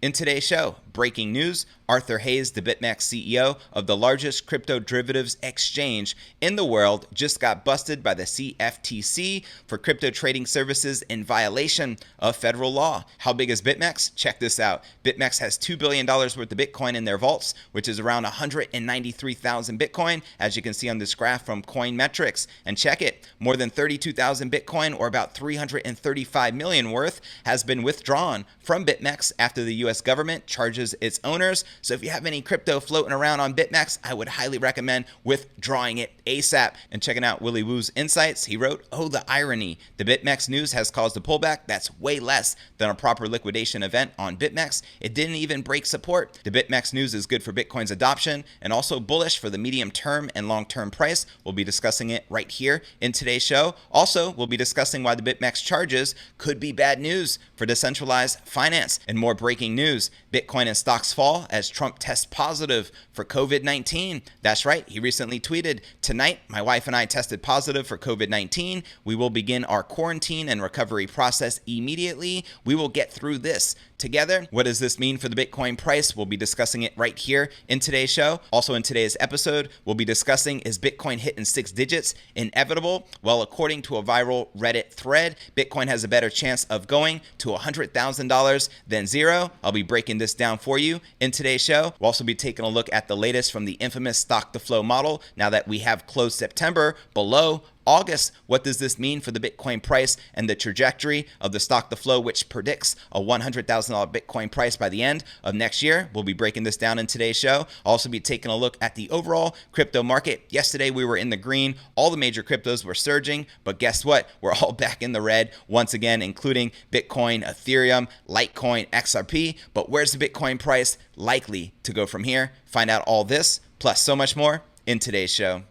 In today's show, breaking news, Arthur Hayes, the Bitmex CEO of the largest crypto derivatives exchange in the world, just got busted by the CFTC for crypto trading services in violation of federal law. How big is Bitmex? Check this out. Bitmex has $2 billion worth of Bitcoin in their vaults, which is around 193,000 Bitcoin, as you can see on this graph from Coinmetrics. And check it, more than 32,000 Bitcoin, or about 335 million worth, has been withdrawn from Bitmex after the US government charges its owners. So if you have any crypto floating around on Bitmex, I would highly recommend withdrawing it ASAP. And checking out Willy Woo's insights, he wrote, "Oh, the irony. The Bitmex news has caused a pullback that's way less than a proper liquidation event on Bitmex. It didn't even break support. The Bitmex news is good for Bitcoin's adoption and also bullish for the medium term and long term price." We'll be discussing it right here in today's show. Also, we'll be discussing why the Bitmex charges could be bad news for decentralized finance. And more breaking news, Bitcoin and stocks fall as Trump tests positive for COVID-19. That's right, he recently tweeted, "Tonight, my wife and I tested positive for COVID-19. We will begin our quarantine and recovery process immediately. We will get through this together." What does this mean for the Bitcoin price? We'll be discussing it right here in today's show. Also in today's episode, we'll be discussing, is Bitcoin hitting 6 digits inevitable? Well, according to a viral Reddit thread, Bitcoin has a better chance of going to $100,000 than zero. I'll be breaking this down for you in today's show. We'll also be taking a look at the latest from the infamous stock to flow model. Now that we have closed September below August, what does this mean for the Bitcoin price and the trajectory of the stock to flow, which predicts a $100,000 Bitcoin price by the end of next year? We'll be breaking this down in today's show. I'll also be taking a look at the overall crypto market. Yesterday, we were in the green. All the major cryptos were surging, but guess what? We're all back in the red once again, including Bitcoin, Ethereum, Litecoin, XRP. But where's the Bitcoin price likely to go from here? Find out all this, plus so much more in today's show.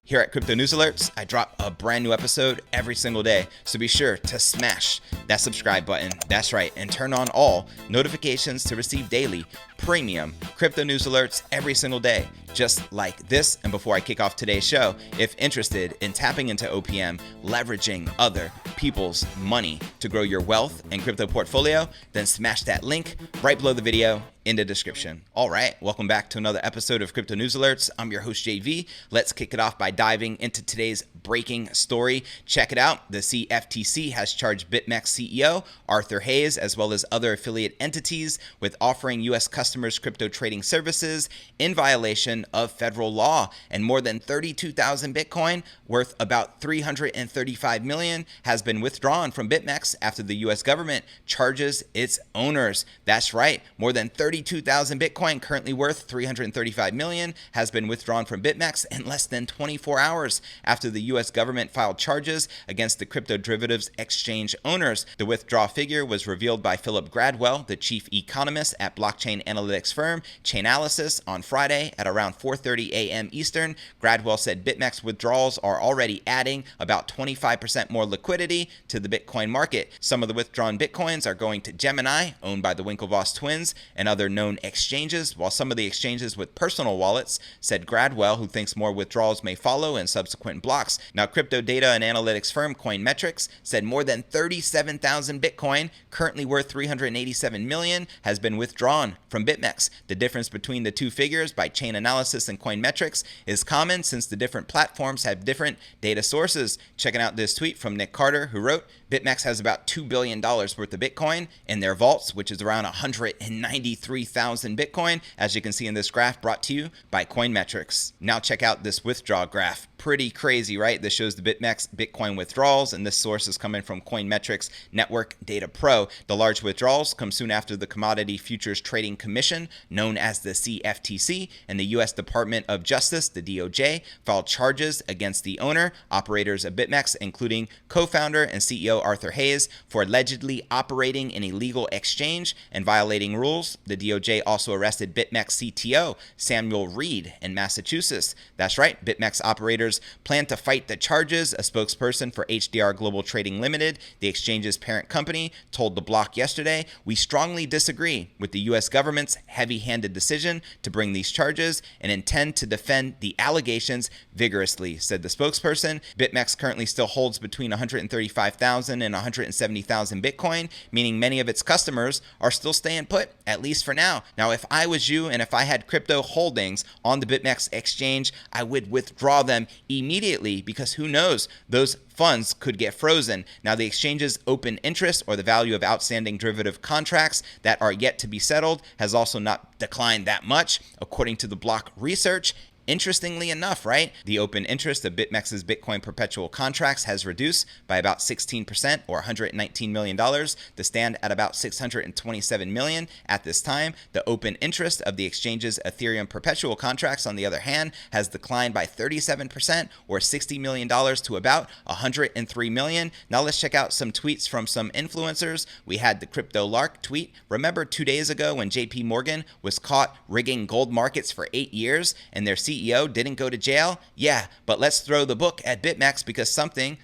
Here at Crypto News Alerts, I drop a brand new episode every single day, so be sure to smash that subscribe button. That's right, and turn on all notifications to receive daily premium crypto news alerts every single day, just like this. And before I kick off today's show, if interested in tapping into OPM, leveraging other people's money to grow your wealth and crypto portfolio, then smash that link right below the video in the description. All right, welcome back to another episode of Crypto News Alerts. I'm your host, JV. Let's kick it off by diving into today's breaking story. Check it out. The CFTC has charged Bitmex CEO Arthur Hayes, as well as other affiliate entities, with offering U.S. customers crypto trading services in violation of federal law. And more than 32,000 Bitcoin, worth about 335 million, has been withdrawn from Bitmex after the U.S. government charges its owners. That's right, more than 32,000 Bitcoin, currently worth 335 million, has been withdrawn from Bitmex in less than 24 hours after the U.S. government filed charges against the crypto derivatives exchange owners. The withdrawal figure was revealed by Philip Gradwell, the chief economist at blockchain analytics firm Chainalysis, on Friday at around 4:30 a.m. Eastern. Gradwell said Bitmex withdrawals are already adding about 25% more liquidity to the Bitcoin market. Some of the withdrawn Bitcoins are going to Gemini, owned by the Winklevoss twins, and other known exchanges, while some of the exchanges with personal wallets, said Gradwell, who thinks more withdrawals may follow in subsequent blocks. Now, crypto data and analytics firm Coinmetrics said more than 37,000 Bitcoin, currently worth 387 million, has been withdrawn from Bitmex. The difference between the two figures by Chainalysis and Coinmetrics is common, since the different platforms have different data sources. Checking out this tweet from Nick Carter, who wrote, "Bitmex has about $2 billion worth of Bitcoin in their vaults, which is around 193,000 Bitcoin, as you can see in this graph brought to you by Coinmetrics." Now check out this withdrawal graph. Pretty crazy, right? This shows the Bitmex Bitcoin withdrawals, and this source is coming from Coinmetrics Network Data Pro. The large withdrawals come soon after the Commodity Futures Trading Commission, known as the CFTC, and the U.S. Department of Justice, the DOJ, filed charges against the owner, operators of Bitmex, including co-founder and CEO Arthur Hayes, for allegedly operating an illegal exchange and violating rules. The DOJ also arrested Bitmex CTO Samuel Reed in Massachusetts. That's right, Bitmex operators regulators plan to fight the charges, a spokesperson for HDR Global Trading Limited, the exchange's parent company, told The Block yesterday. We strongly disagree with the U.S. government's heavy-handed decision to bring these charges and intend to defend the allegations vigorously, said the spokesperson. Bitmex currently still holds between 135,000 and 170,000 Bitcoin, meaning many of its customers are still staying put, at least for now. Now, if I was you and if I had crypto holdings on the Bitmex exchange, I would withdraw them immediately because who knows, those funds could get frozen. Now, the exchange's open interest, or the value of outstanding derivative contracts that are yet to be settled, has also not declined that much, according to the Block research. Interestingly enough, right, the open interest of Bitmex's Bitcoin perpetual contracts has reduced by about 16%, or $119 million, to stand at about $627 million at this time. The open interest of the exchange's Ethereum perpetual contracts, on the other hand, has declined by 37%, or $60 million, to about $103 million. Now let's check out some tweets from some influencers. We had the Crypto Lark tweet. Remember 2 days ago when JP Morgan was caught rigging gold markets for 8 years and their CEO didn't go to jail? Yeah, but let's throw the book at Bitmex because something,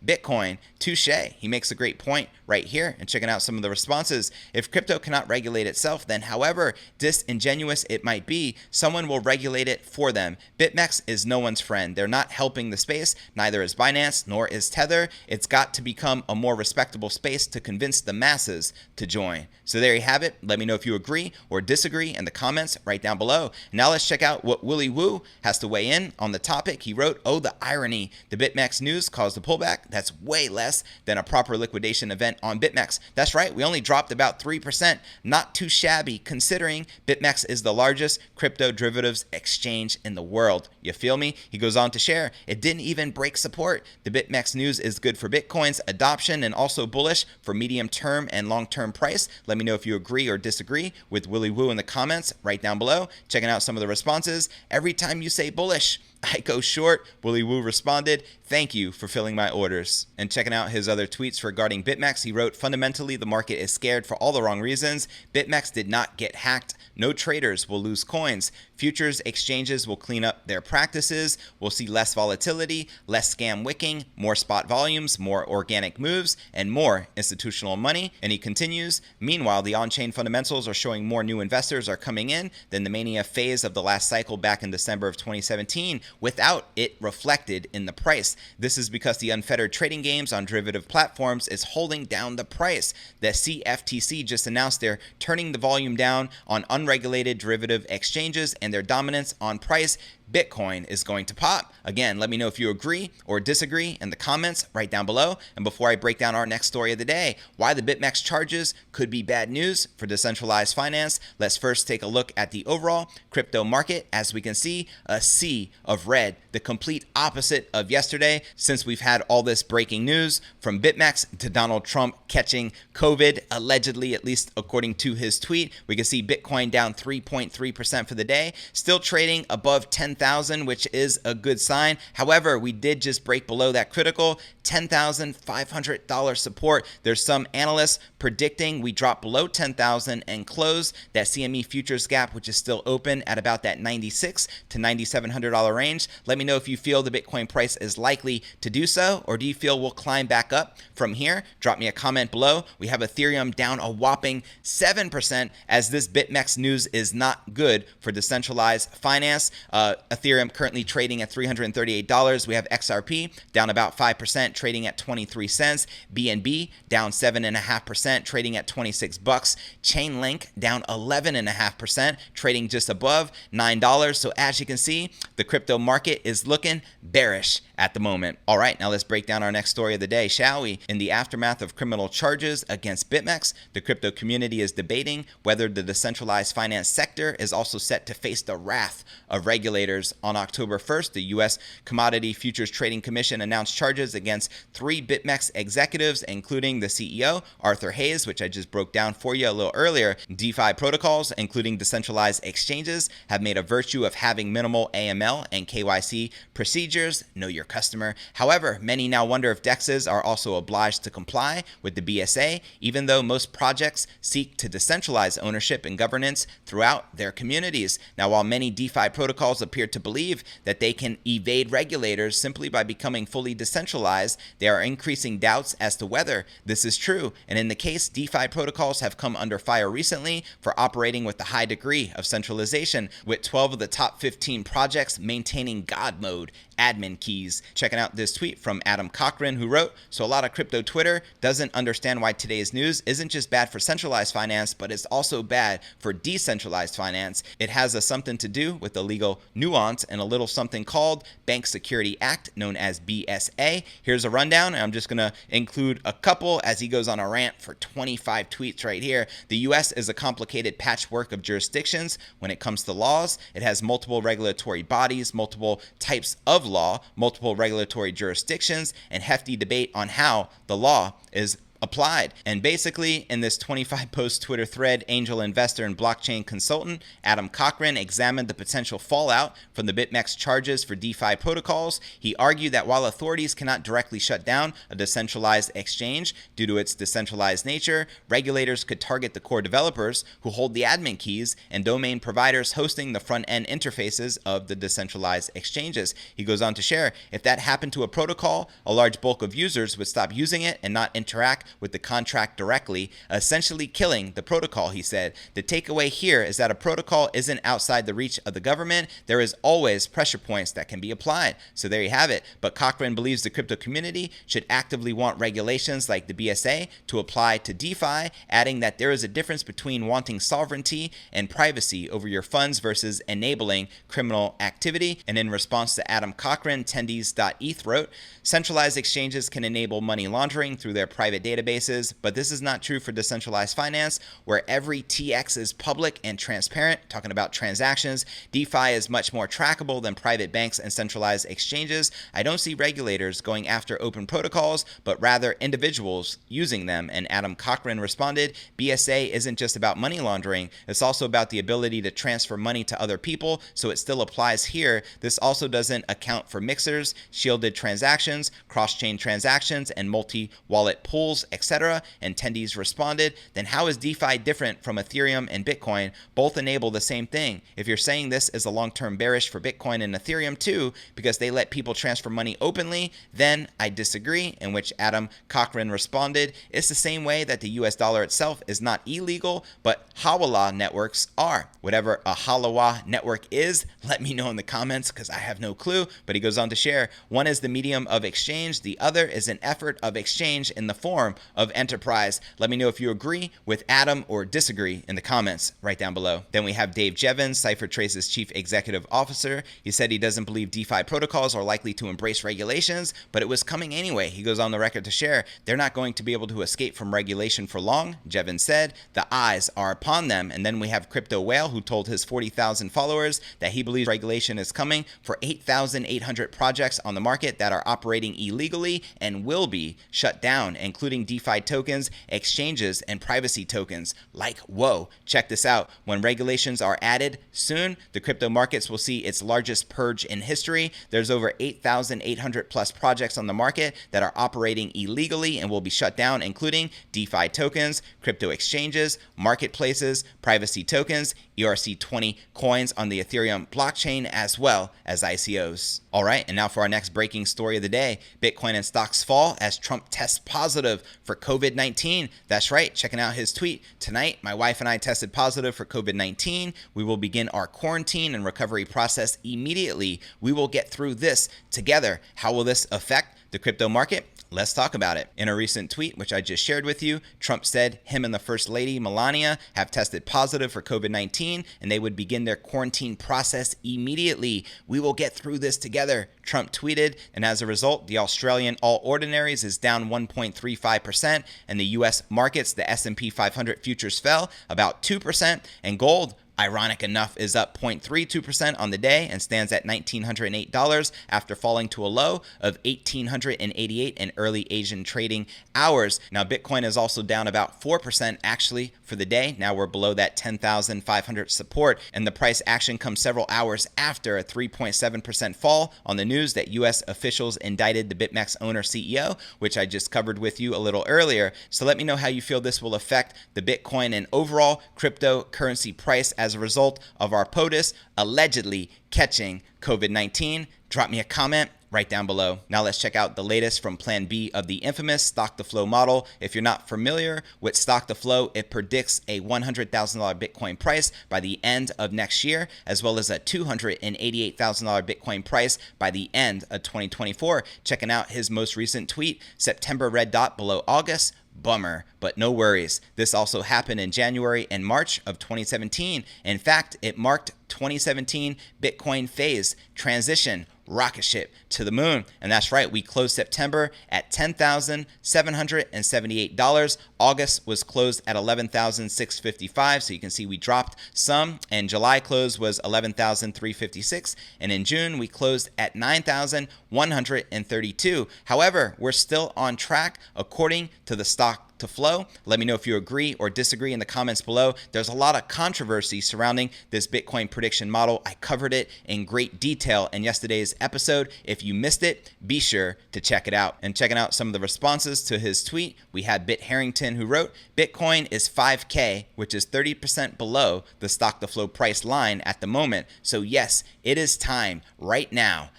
Bitcoin, touche. He makes a great point right here, and checking out some of the responses. If crypto cannot regulate itself, then however disingenuous it might be, someone will regulate it for them. Bitmex is no one's friend. They're not helping the space. Neither is Binance, nor is Tether. It's got to become a more respectable space to convince the masses to join. So there you have it. Let me know if you agree or disagree in the comments right down below. Now let's check out what Willy Woo has to weigh in on the topic. He wrote, "Oh, the irony. The Bitmex news caused a pullback. That's way less than a proper liquidation event on Bitmex." That's right. We only dropped about 3%. Not too shabby considering Bitmex is the largest crypto derivatives exchange in the world. You feel me? He goes on to share, it didn't even break support. The Bitmex news is good for Bitcoin's adoption and also bullish for medium-term and long-term price. Let me know if you agree or disagree with Willy Woo in the comments right down below. Checking out some of the responses. Every time you say bullish, I go short. Willy Woo responded, "Thank you for filling my orders." And checking out his other tweets regarding Bitmex, he wrote, "Fundamentally, the market is scared for all the wrong reasons. Bitmex did not get hacked. No traders will lose coins. Futures exchanges will clean up their practices. We'll see less volatility, less scam wicking, more spot volumes, more organic moves, and more institutional money." And he continues, "Meanwhile, the on-chain fundamentals are showing more new investors are coming in than the mania phase of the last cycle back in December of 2017, without it reflected in the price. This is because the unfettered trading games on derivative platforms is holding down the price. The CFTC just announced they're turning the volume down on unregulated derivative exchanges and their dominance on price. Bitcoin is going to pop." Again, let me know if you agree or disagree in the comments right down below. And before I break down our next story of the day, why the Bitmex charges could be bad news for decentralized finance, let's first take a look at the overall crypto market. As we can see, a sea of red, the complete opposite of yesterday, since we've had all this breaking news from Bitmex to Donald Trump catching COVID, allegedly, at least according to his tweet. We can see Bitcoin down 3.3% for the day, still trading above 10,000, which is a good sign. However, we did just break below that critical $10,500 support. There's some analysts predicting we drop below 10,000 and close that CME futures gap, which is still open at about that $9,600 to $9,700 range. Let me know if you feel the Bitcoin price is likely to do so, or do you feel we'll climb back up from here? Drop me a comment below. We have Ethereum down a whopping 7%, as this Bitmex news is not good for decentralized finance. Ethereum currently trading at $338. We have XRP down about 5%, trading at 23 cents. BNB down 7.5%, trading at 26 bucks. Chainlink down 11.5%, trading just above $9. So as you can see, the crypto market is looking bearish at the moment. All right, now let's break down our next story of the day, shall we? In the aftermath of criminal charges against Bitmex, the crypto community is debating whether the decentralized finance sector is also set to face the wrath of regulators. On October 1st, the U.S. Commodity Futures Trading Commission announced charges against 3 Bitmex executives, including the CEO, Arthur Hayes, which I just broke down for you a little earlier. DeFi protocols, including decentralized exchanges, have made a virtue of having minimal AML and KYC procedures, know your your customer. However, many now wonder if DEXs are also obliged to comply with the BSA, even though most projects seek to decentralize ownership and governance throughout their communities. Now, while many DeFi protocols appear to believe that they can evade regulators simply by becoming fully decentralized, there are increasing doubts as to whether this is true. And in the case, DeFi protocols have come under fire recently for operating with a high degree of centralization, with 12 of the top 15 projects maintaining God mode admin keys. Checking out this tweet from Adam Cochran, who wrote, "So a lot of crypto Twitter doesn't understand why today's news isn't just bad for centralized finance, but it's also bad for decentralized finance. It has something to do with the legal nuance and a little something called Bank Security Act, known as BSA. Here's a rundown, and I'm just going to include a couple as he goes on a rant for 25 tweets right here. The US is a complicated patchwork of jurisdictions when it comes to laws. It has multiple regulatory bodies, multiple types of law, multiple regulatory jurisdictions, and hefty debate on how the law is applied." And basically, in this 25 post Twitter thread, angel investor and blockchain consultant Adam Cochran examined the potential fallout from the Bitmex charges for DeFi protocols. He argued that while authorities cannot directly shut down a decentralized exchange due to its decentralized nature, regulators could target the core developers who hold the admin keys and domain providers hosting the front-end interfaces of the decentralized exchanges. He goes on to share, if that happened to a protocol, a large bulk of users would stop using it and not interact with the contract directly, essentially killing the protocol, he said. The takeaway here is that a protocol isn't outside the reach of the government. There is always pressure points that can be applied. So there you have it. But Cochran believes the crypto community should actively want regulations like the BSA to apply to DeFi, adding that there is a difference between wanting sovereignty and privacy over your funds versus enabling criminal activity. And in response to Adam Cochran, Tendies.eth wrote, "Centralized exchanges can enable money laundering through their private databases, but this is not true for decentralized finance, where every TX is public and transparent." Talking about transactions, DeFi is much more trackable than private banks and centralized exchanges. "I don't see regulators going after open protocols, but rather individuals using them." And Adam Cochran responded, "BSA isn't just about money laundering. It's also about the ability to transfer money to other people, so it still applies here. This also doesn't account for mixers, shielded transactions, cross-chain transactions, and multi-wallet pools, etc." And Tendies responded, "Then how is DeFi different from Ethereum and Bitcoin? Both enable the same thing. If you're saying this is a long-term bearish for Bitcoin and Ethereum too, because they let people transfer money openly, then I disagree." In which Adam Cochran responded, "It's the same way that the US dollar itself is not illegal, but Hawala networks are." Whatever a Hawala network is, let me know in the comments because I have no clue. But he goes on to share, "One is the medium of exchange, the other is an effort of exchange in the form of enterprise." Let me know if you agree with Adam or disagree in the comments right down below. Then we have Dave Jevons, CipherTrace's chief executive officer. He said he doesn't believe DeFi protocols are likely to embrace regulations, but it was coming anyway. He goes on the record to share, "They're not going to be able to escape from regulation for long," Jevons said. "The eyes are upon them." And then we have Crypto Whale, who told his 40,000 followers that he believes regulation is coming for 8,800 projects on the market that are operating illegally and will be shut down, including DeFi tokens, exchanges, and privacy tokens. Like, whoa, check this out. When regulations are added soon, the crypto markets will see its largest purge in history. There's over 8,800 plus projects on the market that are operating illegally and will be shut down, including DeFi tokens, crypto exchanges, marketplaces, privacy tokens, ERC20 coins on the Ethereum blockchain, as well as ICOs. All right, and now for our next breaking story of the day. Bitcoin and stocks fall as Trump tests positive for COVID-19. That's right, checking out his tweet. "Tonight, my wife and I tested positive for COVID-19. We will begin our quarantine and recovery process immediately. We will get through this together." How will this affect the crypto market? Let's talk about it. In a recent tweet, which I just shared with you, Trump said him and the First Lady, Melania, have tested positive for COVID-19 and they would begin their quarantine process immediately. "We will get through this together," Trump tweeted. And as a result, the Australian All Ordinaries is down 1.35%, and the US markets, the S&P 500 futures fell about 2%, and gold ironic enough, is up 0.32% on the day and stands at $1,908 after falling to a low of $1,888 in early Asian trading hours. Now, Bitcoin is also down about 4% actually for the day. Now we're below that 10,500 support, and the price action comes several hours after a 3.7% fall on the news that U.S. officials indicted the Bitmex owner CEO, which I just covered with you a little earlier. So let me know how you feel this will affect the Bitcoin and overall cryptocurrency price as a result of our POTUS allegedly catching COVID-19. Drop me a comment right down below. Now let's check out the latest from Plan B of the infamous stock to flow model. If you're not familiar with stock to flow, it predicts a $100,000 Bitcoin price by the end of next year, as well as a $288,000 Bitcoin price by the end of 2024. Checking out his most recent tweet, September red dot below August. Bummer, but no worries. This also happened in January and March of 2017. In fact, it marked 2017 Bitcoin phase transition rocket ship to the moon. And that's right, we closed September at $10,778. August was closed at $11,655. So you can see we dropped some, and July close was $11,356. And in June, we closed at $9,132. However, we're still on track according to the stock to flow. Let me know if you agree or disagree in the comments below. There's a lot of controversy surrounding this Bitcoin prediction model. I covered it in great detail in yesterday's episode. If you missed it, be sure to check it out. And checking out some of the responses to his tweet, we had Bit Harrington who wrote, Bitcoin is 5K, which is 30% below the stock to flow price line at the moment. So yes, it is time right now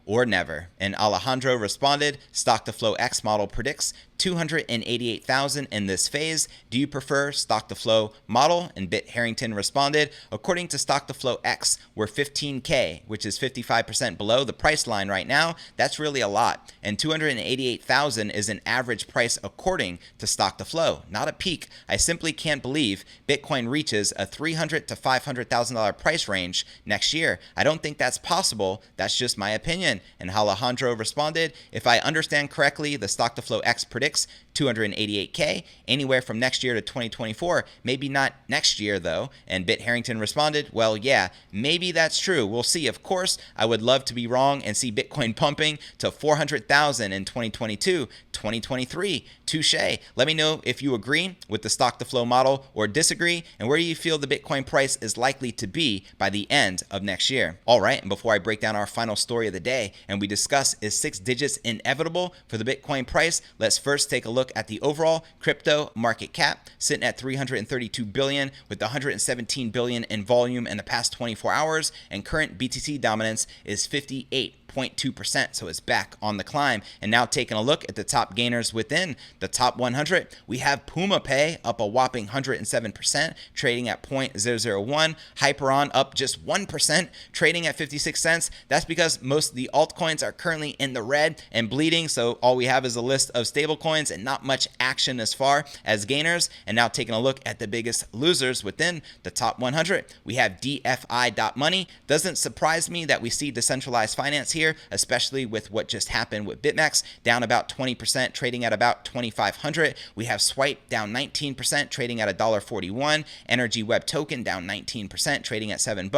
or never. And Alejandro responded, stock to flow X model predicts 288,000 in this phase. Do you prefer stock to flow model? And Bit Harrington responded, according to stock to flow X, we're 15K, which is 55% below the price line right now. That's really a lot. And 288,000 is an average price according to stock to flow, not a peak. I simply can't believe Bitcoin reaches a $300,000 to $500,000 price range next year. I don't think that's possible. That's just my opinion. And Alejandro responded, if I understand correctly, the stock to flow X predicts 288K anywhere from next year to 2024. Maybe not next year though. And Bit Harrington responded, well, yeah, maybe that's true. We'll see. Of course, I would love to be wrong and see Bitcoin pumping to 400,000 in 2022, 2023. Touche. Let me know if you agree with the stock to flow model or disagree, and where do you feel the Bitcoin price is likely to be by the end of next year. All right, and before I break down our final story of the day and we discuss is 6 digits inevitable for the Bitcoin price, let's first take a look at the overall crypto market cap, sitting at 332 billion with 117 billion in volume in the past 24 hours, and current BTC dominance is 58.2%, so it's back on the climb. And now taking a look at the top gainers within the top 100, we have PumaPay up a whopping 107%, trading at 0.001. Hyperon up just 1%, trading at 56 cents. That's because most of the altcoins are currently in the red and bleeding, so all we have is a list of stablecoins and not much action as far as gainers. And now taking a look at the biggest losers within the top 100, we have DFI.money. Doesn't surprise me that we see decentralized finance here, especially with what just happened with Bitmex, down about 20%, trading at about 2,500. We have Swipe down 19%, trading at $1.41. Energy Web Token down 19%, trading at $7.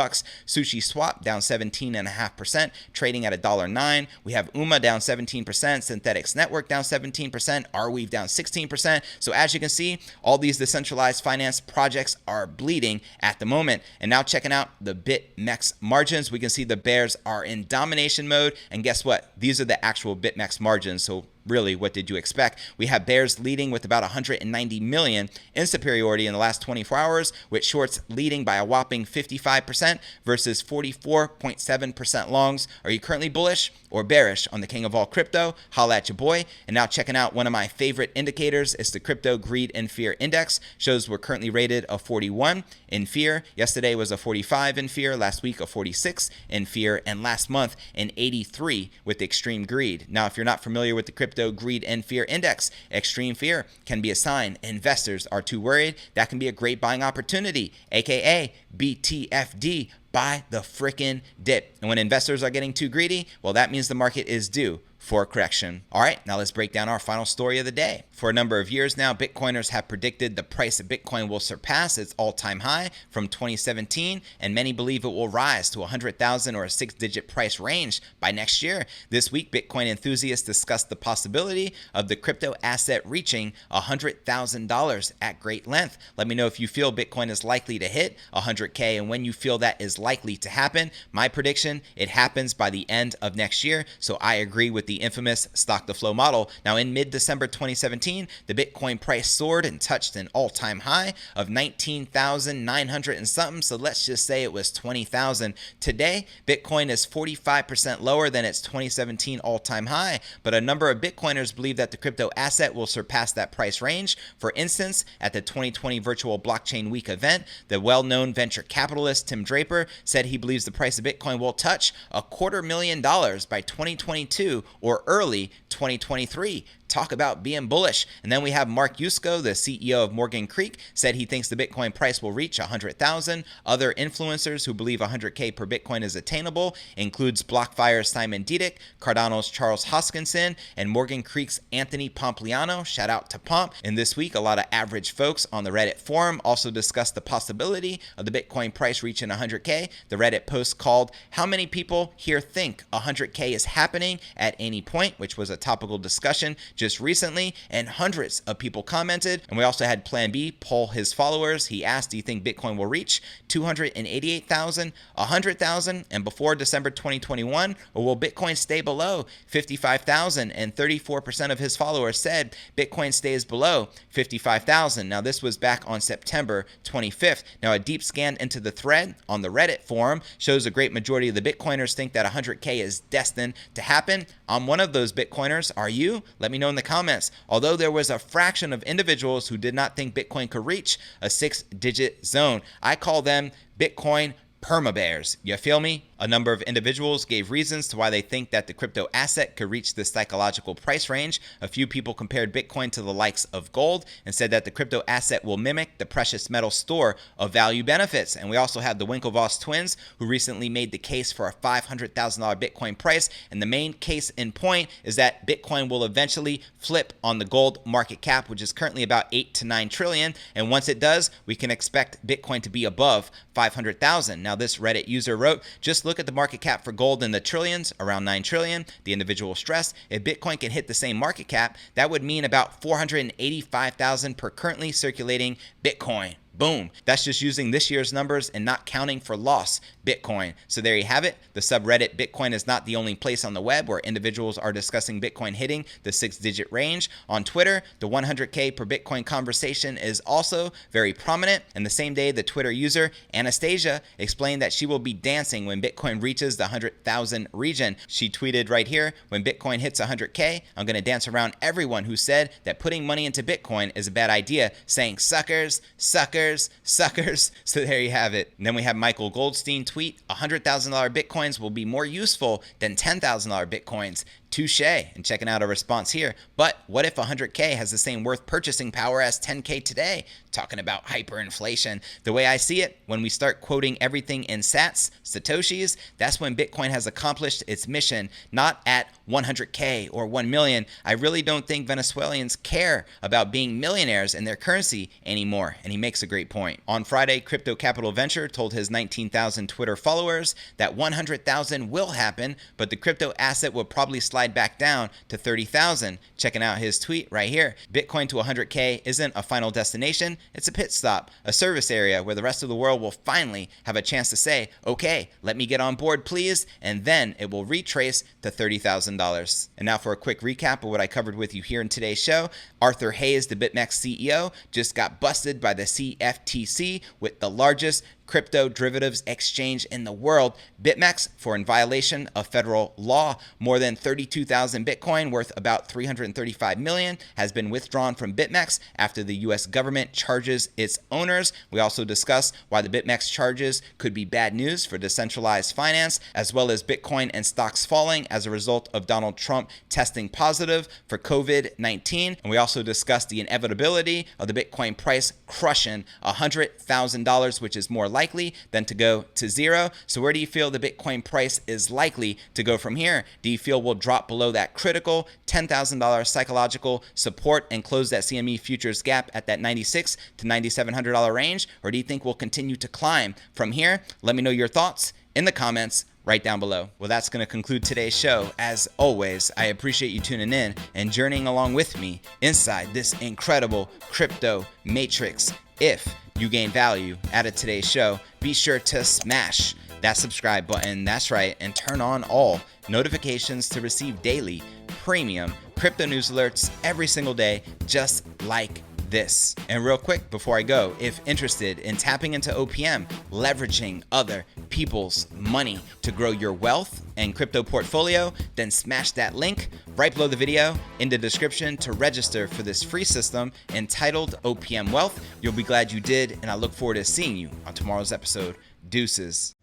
Sushi Swap down 17.5%, trading at $1.09. We have UMA down 17%, Synthetics Network down 17%, Arweave down 16%. So as you can see, all these decentralized finance projects are bleeding at the moment. And now checking out the Bitmex margins, we can see the bears are in domination mode. And guess what? These are the actual Bitmex margins. So really, what did you expect? We have bears leading with about 190 million in superiority in the last 24 hours, with shorts leading by a whopping 55% versus 44.7% longs. Are you currently bullish or bearish on the king of all crypto? Holla at your boy. And now checking out one of my favorite indicators is the Crypto Greed and Fear Index. Shows we're currently rated a 41 in fear. Yesterday was a 45 in fear. Last week a 46 in fear. And last month an 83 with extreme greed. Now, if you're not familiar with the Crypto Greed and Fear Index, extreme fear can be a sign investors are too worried. That can be a great buying opportunity, aka BTFD, buy the frickin' dip. And when investors are getting too greedy, well, that means the market is due for a correction. All right, now let's break down our final story of the day. For a number of years now, Bitcoiners have predicted the price of Bitcoin will surpass its all-time high from 2017, and many believe it will rise to 100,000 or a six-digit price range by next year. This week, Bitcoin enthusiasts discussed the possibility of the crypto asset reaching $100,000 at great length. Let me know if you feel Bitcoin is likely to hit 100K and when you feel that is likely to happen. My prediction, it happens by the end of next year, so I agree with the infamous stock to flow model. Now, in mid-December 2017, the Bitcoin price soared and touched an all-time high of 19,900 and something, so let's just say it was 20,000. Today, Bitcoin is 45% lower than its 2017 all-time high, but a number of Bitcoiners believe that the crypto asset will surpass that price range. For instance, at the 2020 Virtual Blockchain Week event, the well-known venture capitalist Tim Draper said he believes the price of Bitcoin will touch $250,000 by 2022 or early 2023. Talk about being bullish. And then we have Mark Yusko, the CEO of Morgan Creek, said he thinks the Bitcoin price will reach 100,000. Other influencers who believe 100K per Bitcoin is attainable includes Blockfyre's Simon Dedic, Cardano's Charles Hoskinson, and Morgan Creek's Anthony Pompliano. Shout out to Pomp. And this week, a lot of average folks on the Reddit forum also discussed the possibility of the Bitcoin price reaching 100K. The Reddit post called "How many people here think 100K is happening at any point?" which was a topical discussion just recently, and hundreds of people commented. And we also had Plan B poll his followers. He asked, do you think Bitcoin will reach 288,000, 100,000, and before December 2021, or will Bitcoin stay below 55,000? And 34% of his followers said Bitcoin stays below 55,000. Now, this was back on September 25th. Now, a deep scan into the thread on the Reddit forum shows a great majority of the Bitcoiners think that 100K is destined to happen. I'm one of those Bitcoiners. Are you? Let me know in the comments. Although there was a fraction of individuals who did not think Bitcoin could reach a six-digit zone. I call them Bitcoin perma-bears. You feel me? A number of individuals gave reasons to why they think that the crypto asset could reach this psychological price range. A few people compared Bitcoin to the likes of gold and said that the crypto asset will mimic the precious metal store of value benefits. And we also had the Winklevoss twins who recently made the case for a $500,000 Bitcoin price. And the main case in point is that Bitcoin will eventually flip on the gold market cap, which is currently about 8 to 9 trillion. And once it does, we can expect Bitcoin to be above 500,000. Now, this Reddit user wrote, just look at the market cap for gold in the trillions, around 9 trillion. The individual stressed, if Bitcoin can hit the same market cap, that would mean about 485,000 per currently circulating Bitcoin. Boom. That's just using this year's numbers and not counting for lost Bitcoin. So there you have it. The subreddit Bitcoin is not the only place on the web where individuals are discussing Bitcoin hitting the six-digit range. On Twitter, the 100K per Bitcoin conversation is also very prominent. And the same day, the Twitter user Anastasia explained that she will be dancing when Bitcoin reaches the 100,000 region. She tweeted right here, when Bitcoin hits 100K, I'm going to dance around everyone who said that putting money into Bitcoin is a bad idea, saying suckers, suckers, suckers. So there you have it. And then we have Michael Goldstein tweet, $100,000 Bitcoins will be more useful than $10,000 Bitcoins. Touche. And checking out a response here. But what if 100K has the same worth purchasing power as 10K today? Talking about hyperinflation. The way I see it, when we start quoting everything in sats, satoshis, that's when Bitcoin has accomplished its mission, not at 100K or 1 million. I really don't think Venezuelans care about being millionaires in their currency anymore. And he makes a great point. On Friday, Crypto Capital Venture told his 19,000 Twitter followers that 100,000 will happen, but the crypto asset will probably slide back down to 30,000. Checking out his tweet right here. Bitcoin to 100K isn't a final destination. It's a pit stop, a service area where the rest of the world will finally have a chance to say, okay, let me get on board, please. And then it will retrace to $30,000. And now for a quick recap of what I covered with you here in today's show. Arthur Hayes, the Bitmex CEO, just got busted by the CFTC with the largest crypto derivatives exchange in the world, Bitmex, for in violation of federal law. More than 32,000 Bitcoin, worth about $335 million, has been withdrawn from Bitmex after the U.S. government charges its owners. We also discuss why the Bitmex charges could be bad news for decentralized finance, as well as Bitcoin and stocks falling as a result of Donald Trump testing positive for COVID-19. And we also discuss the inevitability of the Bitcoin price crushing $100,000, which is more likely than to go to zero. So where do you feel the Bitcoin price is likely to go from here? Do you feel we'll drop below that critical $10,000 psychological support and close that CME futures gap at that $9,600 to $9,700 range? Or do you think we'll continue to climb from here? Let me know your thoughts in the comments right down below. Well, that's going to conclude today's show. As always, I appreciate you tuning in and journeying along with me inside this incredible crypto matrix. If you gain value out of today's show, be sure to smash that subscribe button. That's right. And turn on all notifications to receive daily premium crypto news alerts every single day, just like this. And real quick before I go, if interested in tapping into OPM, leveraging other people's money to grow your wealth and crypto portfolio, then smash that link right below the video in the description to register for this free system entitled OPM Wealth. You'll be glad you did, and I look forward to seeing you on tomorrow's episode. Deuces.